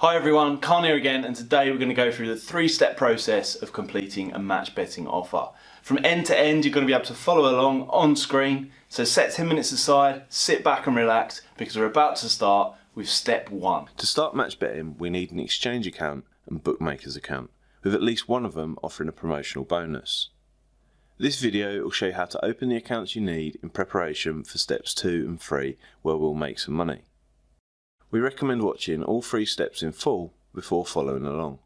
Hi everyone, Caan here again, and today we're going to go through the three-step process of completing a match betting offer. From end to end, you're going to be able to follow along on screen, so set 10 minutes aside, sit back and relax, because we're about to start with step 1. To start match betting, we need an exchange account and bookmaker's account, with at least one of them offering a promotional bonus. This video will show you how to open the accounts you need in preparation for steps 2 and 3, where we'll make some money. We recommend watching all 3 steps in full before following along.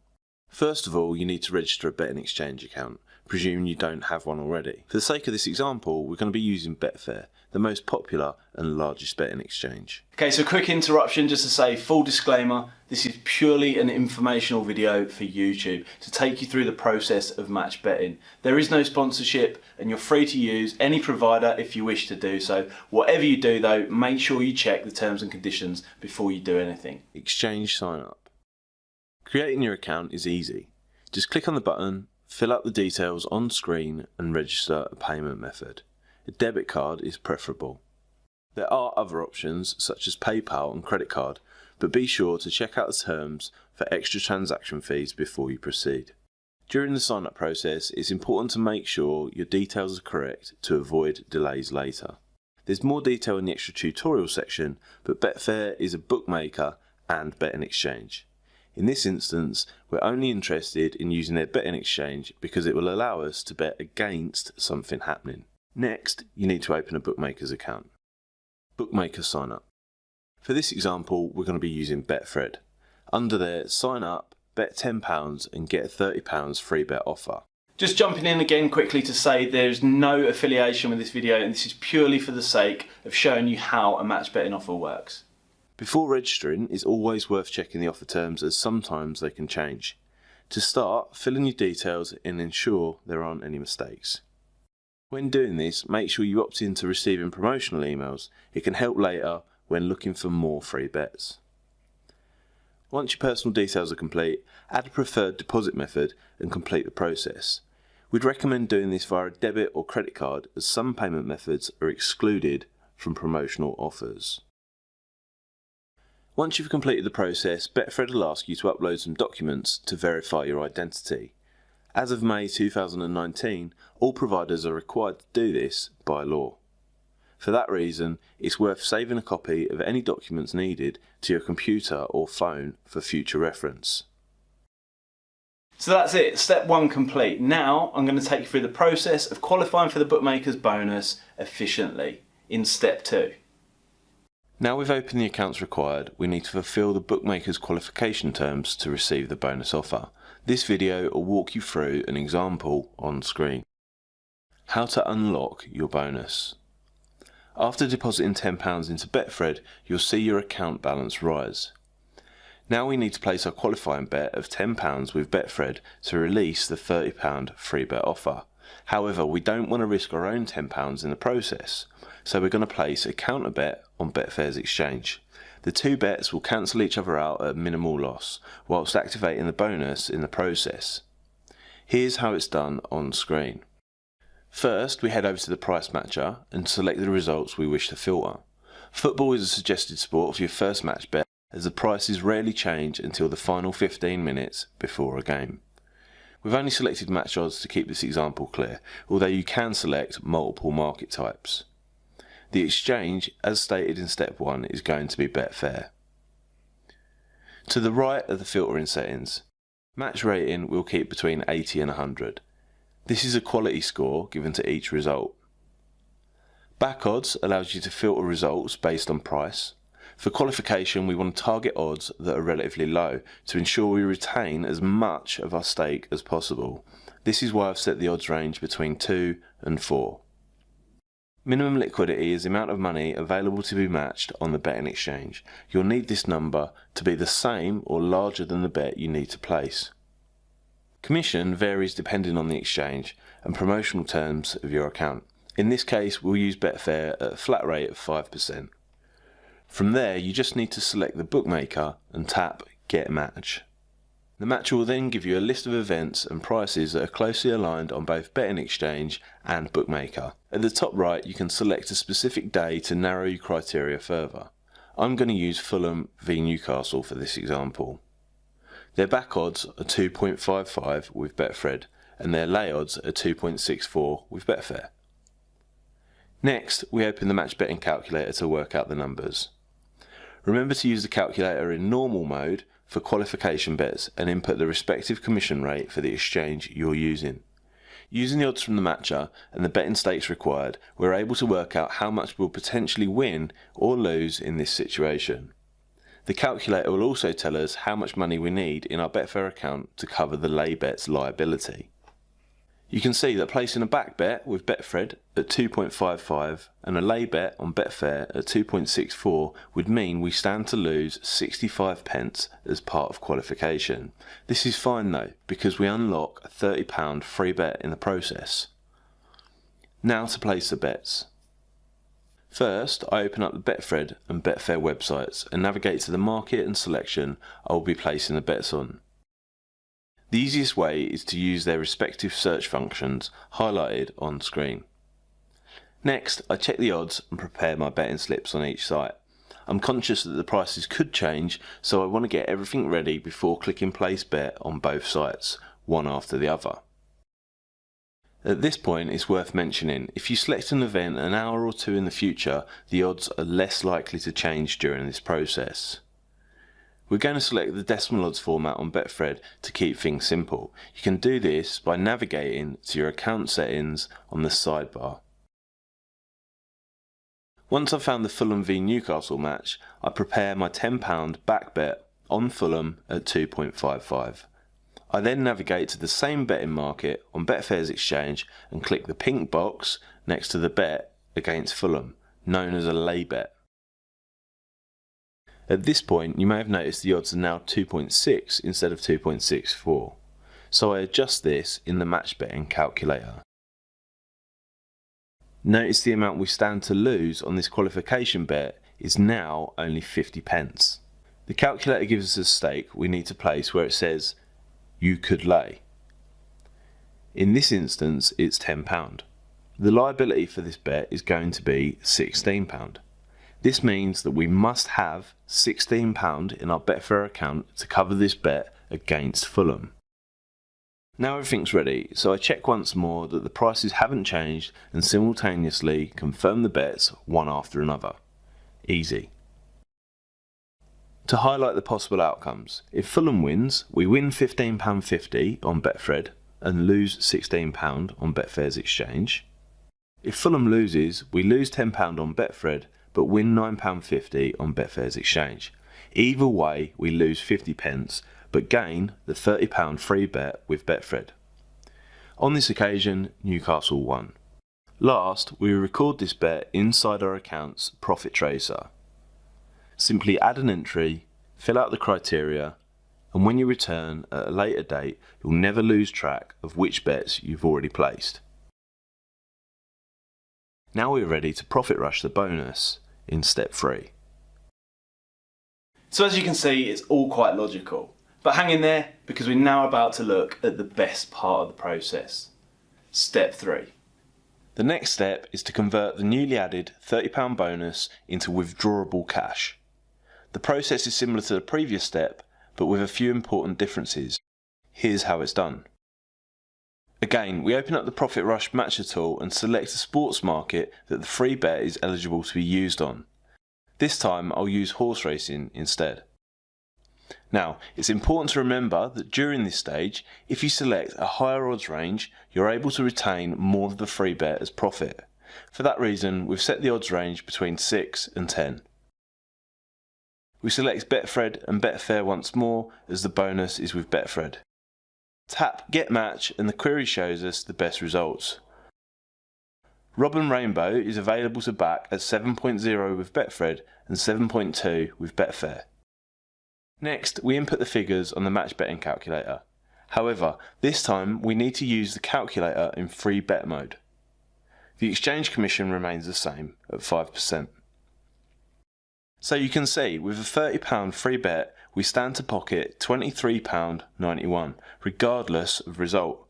First of all, you need to register a betting exchange account, presuming you don't have one already. For the sake of this example, we're going to be using Betfair, the most popular and largest betting exchange. Okay, so quick interruption just to say, full disclaimer, this is purely an informational video for YouTube to take you through the process of match betting. There is no sponsorship and you're free to use any provider if you wish to do so. Whatever you do though, make sure you check the terms and conditions before you do anything. Exchange sign up. Creating your account is easy. Just click on the button, fill out the details on screen and register a payment method. A debit card is preferable. There are other options such as PayPal and credit card, but be sure to check out the terms for extra transaction fees before you proceed. During the sign up process, it's important to make sure your details are correct to avoid delays later. There's more detail in the extra tutorial section, but Betfair is a bookmaker and betting exchange. In this instance, we're only interested in using their betting exchange because it will allow us to bet against something happening. Next, you need to open a bookmaker's account. Bookmaker sign up. For this example, we're going to be using Betfred. Under there, sign up, bet £10 and get a £30 free bet offer. Just jumping in again quickly to say there's no affiliation with this video and this is purely for the sake of showing you how a match betting offer works. Before registering, it's always worth checking the offer terms as sometimes they can change. To start, fill in your details and ensure there aren't any mistakes. When doing this, make sure you opt in to receiving promotional emails. It can help later when looking for more free bets. Once your personal details are complete, add a preferred deposit method and complete the process. We'd recommend doing this via a debit or credit card as some payment methods are excluded from promotional offers. Once you've completed the process, Betfred will ask you to upload some documents to verify your identity. As of May 2019, all providers are required to do this by law. For that reason, it's worth saving a copy of any documents needed to your computer or phone for future reference. So that's it, step 1 complete. Now I'm going to take you through the process of qualifying for the bookmaker's bonus efficiently in step 2. Now we've opened the accounts required, we need to fulfill the bookmaker's qualification terms to receive the bonus offer. This video will walk you through an example on screen. How to unlock your bonus. After depositing £10 into Betfred, you'll see your account balance rise. Now we need to place our qualifying bet of £10 with Betfred to release the £30 free bet offer. However, we don't want to risk our own £10 in the process, so we're going to place a counter bet on Betfair's exchange. The 2 bets will cancel each other out at minimal loss, whilst activating the bonus in the process. Here's how it's done on screen. First, we head over to the price matcher and select the results we wish to filter. Football is a suggested sport for your first match bet, as the prices rarely change until the final 15 minutes before a game. We've only selected match odds to keep this example clear, although you can select multiple market types. The exchange, as stated in step 1, is going to be Betfair. To the right are the filtering settings. Match rating we'll keep between 80 and 100. This is a quality score given to each result. Back odds allows you to filter results based on price. For qualification, we want to target odds that are relatively low to ensure we retain as much of our stake as possible. This is why I've set the odds range between 2 and 4. Minimum liquidity is the amount of money available to be matched on the betting exchange. You'll need this number to be the same or larger than the bet you need to place. Commission varies depending on the exchange and promotional terms of your account. In this case, we'll use Betfair at a flat rate of 5%. From there, you just need to select the bookmaker and tap Get Match. The matcher will then give you a list of events and prices that are closely aligned on both betting exchange and bookmaker. At the top right, you can select a specific day to narrow your criteria further. I'm going to use Fulham v Newcastle for this example. Their back odds are 2.55 with Betfred, and their lay odds are 2.64 with Betfair. Next, we open the match betting calculator to work out the numbers. Remember to use the calculator in normal mode for qualification bets and input the respective commission rate for the exchange you're using. Using the odds from the matcher and the betting stakes required, we're able to work out how much we'll potentially win or lose in this situation. The calculator will also tell us how much money we need in our Betfair account to cover the lay bet's liability. You can see that placing a back bet with Betfred at 2.55 and a lay bet on Betfair at 2.64 would mean we stand to lose 65 pence as part of qualification. This is fine though, because we unlock a £30 free bet in the process. Now to place the bets. First, I open up the Betfred and Betfair websites and navigate to the market and selection I will be placing the bets on. The easiest way is to use their respective search functions highlighted on screen. Next, I check the odds and prepare my betting slips on each site. I'm conscious that the prices could change, so I want to get everything ready before clicking place bet on both sites, one after the other. At this point, it's worth mentioning, if you select an event an hour or two in the future, the odds are less likely to change during this process. We're going to select the decimal odds format on Betfred to keep things simple. You can do this by navigating to your account settings on the sidebar. Once I've found the Fulham v Newcastle match, I prepare my £10 back bet on Fulham at 2.55. I then navigate to the same betting market on Betfair's exchange and click the pink box next to the bet against Fulham, known as a lay bet. At this point, you may have noticed the odds are now 2.6 instead of 2.64, so I adjust this in the match betting calculator. Notice the amount we stand to lose on this qualification bet is now only 50 pence. The calculator gives us a stake we need to place where it says you could lay. In this instance, it's £10. The liability for this bet is going to be £16. This means that we must have £16 in our Betfair account to cover this bet against Fulham. Now everything's ready, so I check once more that the prices haven't changed and simultaneously confirm the bets one after another. Easy. To highlight the possible outcomes, if Fulham wins, we win £15.50 on Betfred and lose £16 on Betfair's exchange. If Fulham loses, we lose £10 on Betfred but win £9.50 on Betfair's exchange. Either way, we lose 50 pence but gain the £30 free bet with Betfred. On this occasion, Newcastle won. Last, we record this bet inside our account's profit tracer. Simply add an entry, fill out the criteria, and when you return at a later date, you'll never lose track of which bets you've already placed. Now we're ready to profit rush the bonus in step 3. So as you can see, it's all quite logical. But hang in there, because we're now about to look at the best part of the process. Step 3. The next step is to convert the newly added £30 bonus into withdrawable cash. The process is similar to the previous step, but with a few important differences. Here's how it's done. Again, we open up the Profit Rush Matcher tool and select a sports market that the free bet is eligible to be used on. This time I'll use horse racing instead. Now, it's important to remember that during this stage, if you select a higher odds range, you're able to retain more of the free bet as profit. For that reason, we've set the odds range between 6 and 10. We select Betfred and Betfair once more as the bonus is with Betfred. Tap Get Match and the query shows us the best results. Robin Rainbow is available to back at 7.0 with Betfred and 7.2 with Betfair. Next, we input the figures on the match betting calculator. However, this time we need to use the calculator in free bet mode. The exchange commission remains the same at 5%. So you can see, with a £30 free bet, we stand to pocket £23.91, regardless of result.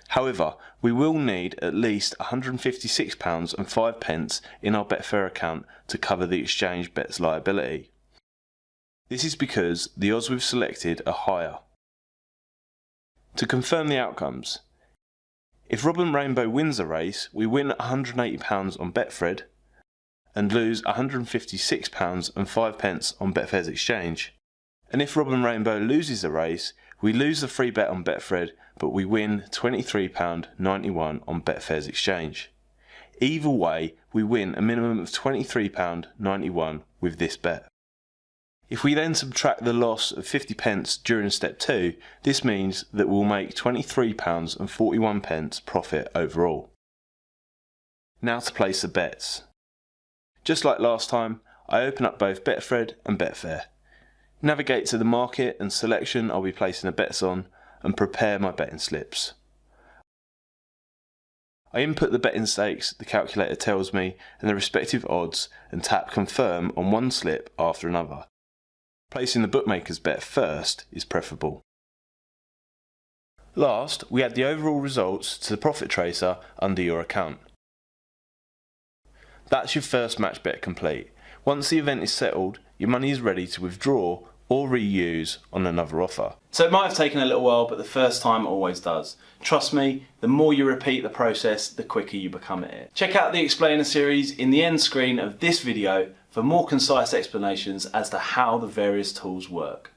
However, we will need at least £156.05 in our Betfair account to cover the exchange bet's liability. This is because the odds we've selected are higher. To confirm the outcomes, if Robin Rainbow wins the race, we win £180 on Betfred and lose £156 and 5 pence on Betfair's exchange. And if Robin Rainbow loses the race, we lose the free bet on Betfred, but we win £23.91 on Betfair's exchange. Either way, we win a minimum of £23.91 with this bet. If we then subtract the loss of 50 pence during step 2, this means that we'll make £23 and 41 pence profit overall. Now to place the bets. Just like last time, I open up both Betfred and Betfair. Navigate to the market and selection I'll be placing the bets on and prepare my betting slips. I input the betting stakes the calculator tells me and the respective odds and tap confirm on one slip after another. Placing the bookmaker's bet first is preferable. Last, we add the overall results to the profit tracer under your account. That's your first match bet complete. Once the event is settled, your money is ready to withdraw or reuse on another offer. So it might have taken a little while, but the first time always does. Trust me, the more you repeat the process, the quicker you become at it. Check out the explainer series in the end screen of this video for more concise explanations as to how the various tools work.